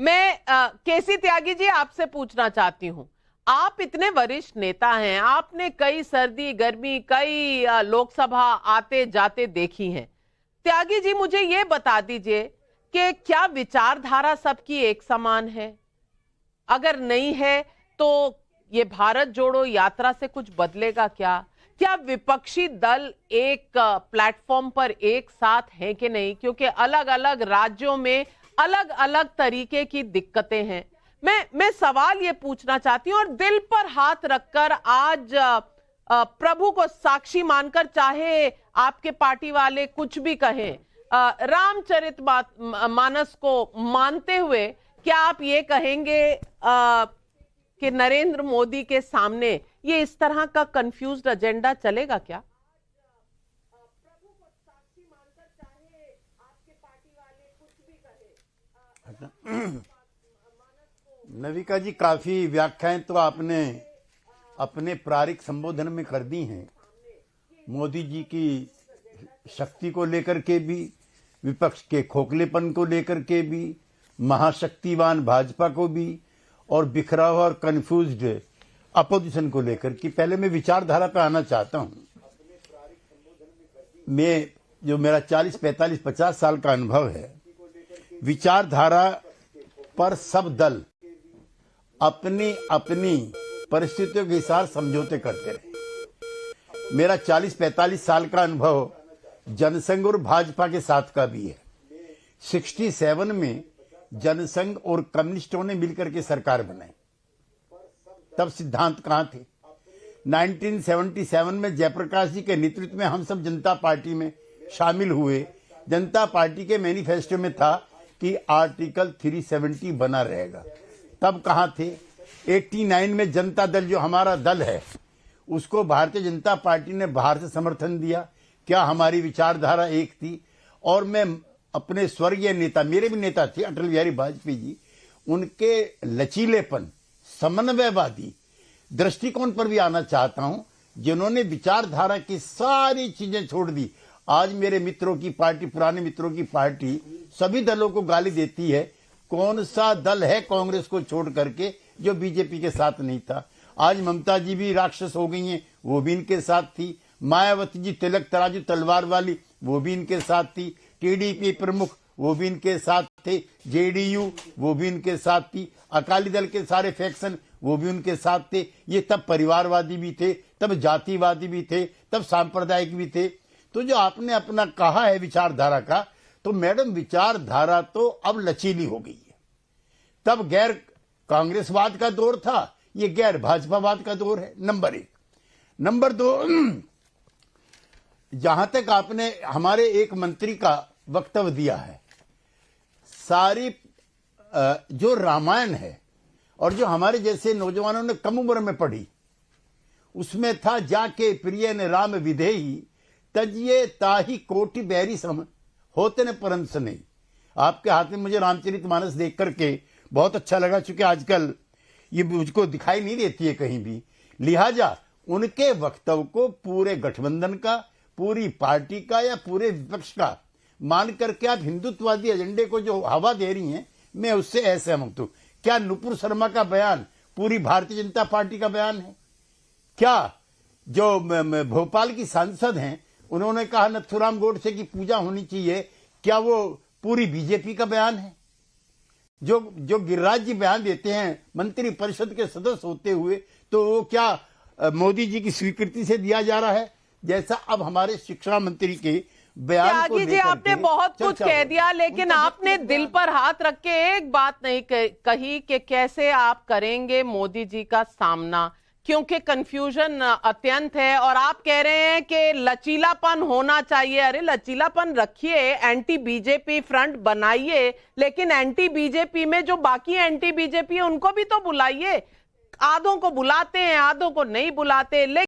मैं केसी त्यागी जी आपसे पूछना चाहती हूं, आप इतने वरिष्ठ नेता हैं, आपने कई सर्दी गर्मी कई लोकसभा आते जाते देखी हैं। त्यागी जी मुझे ये बता दीजिए कि क्या विचारधारा सबकी एक समान है? अगर नहीं है तो ये भारत जोड़ो यात्रा से कुछ बदलेगा क्या? क्या विपक्षी दल एक प्लेटफॉर्म पर एक साथ हैं कि नहीं? क्योंकि अलग अलग राज्यों में अलग अलग तरीके की दिक्कतें हैं। मैं सवाल ये पूछना चाहती हूं और दिल पर हाथ रखकर आज प्रभु को साक्षी मानकर, चाहे आपके पार्टी वाले कुछ भी कहें, रामचरितमानस को मानते हुए क्या आप ये कहेंगे कि नरेंद्र मोदी के सामने ये इस तरह का कंफ्यूज्ड एजेंडा चलेगा क्या? नविका जी, काफी व्याख्याएं तो आपने अपने प्रारिक संबोधन में कर दी हैं। मोदी जी की शक्ति को लेकर के भी, विपक्ष के खोखलेपन को लेकर के भी, महाशक्तिवान भाजपा को भी, और बिखरा हुआ और कंफ्यूज्ड अपोजिशन को लेकर कि पहले मैं विचारधारा पर आना चाहता हूं। मैं जो मेरा 40, 45, 50 साल का अनुभव है, विचारधारा पर सब दल अपनी अपनी परिस्थितियों के हिसाब समझौते करते रहे। मेरा 40-45 साल का अनुभव जनसंघ और भाजपा के साथ का भी है। 67 में जनसंघ और कम्युनिस्टों ने मिलकर के सरकार बनाई, तब सिद्धांत कहां थे? 1977 में जयप्रकाश जी के नेतृत्व में हम सब जनता पार्टी में शामिल हुए। जनता पार्टी के मैनिफेस्टो में था कि आर्टिकल 370 बना रहेगा। तब कहां थे? 89 में जनता दल, जो हमारा दल है, उसको भारतीय जनता पार्टी ने बाहर से समर्थन दिया। क्या हमारी विचारधारा एक थी? और मैं अपने स्वर्गीय नेता, मेरे भी नेता थे अटल बिहारी वाजपेयी जी, उनके लचीलेपन, समन्वयवादी दृष्टिकोण पर भी आना चाहता हूं, जिन्होंने विचारधारा की सारी चीजें छोड़ दी। आज मेरे मित्रों की पार्टी, पुराने मित्रों की पार्टी सभी दलों को गाली देती है। कौन सा दल है कांग्रेस को छोड़ करके जो बीजेपी के साथ नहीं था? आज ममता जी भी राक्षस हो गई हैं, वो भी इनके साथ थी। मायावती जी तिलक तराजू तलवार वाली, वो भी इनके साथ थी। टीडीपी प्रमुख, वो भी इनके साथ थे। जेडीयू, वो भी इनके साथ थी। अकाली दल के सारे फैक्शन, वो भी उनके साथ थे। ये तब परिवारवादी भी थे, तब जातिवादी भी थे, तब सांप्रदायिक भी थे। तो जो आपने अपना कहा है विचारधारा का, तो मैडम विचारधारा तो अब लचीली हो गई है। तब गैर कांग्रेसवाद का दौर था, ये गैर भाजपावाद का दौर है, नंबर 1। नंबर 2, जहां तक आपने हमारे एक मंत्री का वक्तव्य दिया है, सारी जो रामायण है और जो हमारे जैसे नौजवानों ने कम उम्र में पढ़ी, उसमें था जाके प्रिय ने राम विधेही तजिए ताही कोटि बैरी सम होते न परम नहीं। आपके हाथ में मुझे रामचरितमानस देख करके बहुत अच्छा लगा, चूंकि आजकल ये मुझको दिखाई नहीं देती है कहीं भी। लिहाजा उनके वक्तव्य को पूरे गठबंधन का, पूरी पार्टी का या पूरे विपक्ष का मान करके आप हिंदुत्ववादी एजेंडे को जो हवा दे रही हैं, मैं उससे असहमत हूं। क्या नुपुर शर्मा का बयान पूरी भारतीय जनता पार्टी का बयान है? क्या जो भोपाल की सांसद हैं, उन्होंने कहा नथुराम गोडसे की पूजा होनी चाहिए, क्या वो पूरी बीजेपी का बयान है? जो गिरिराज जी बयान देते हैं मंत्री परिषद के सदस्य होते हुए, तो वो क्या मोदी जी की स्वीकृति से दिया जा रहा है? जैसा अब हमारे शिक्षा मंत्री के बयान को लेकर, आपने बहुत कुछ कह दिया, लेकिन आपने दिल पर हाथ रख के एक बात नहीं कही कि कैसे आप करेंगे मोदी जी का सामना, क्योंकि कंफ्यूजन अत्यंत है। और आप कह रहे हैं कि लचीलापन होना चाहिए। अरे लचीलापन रखिए, एंटी बीजेपी फ्रंट बनाइए, लेकिन एंटी बीजेपी में जो बाकी एंटी बीजेपी है उनको भी तो बुलाइए। आधों को बुलाते हैं, आधों को नहीं बुलाते।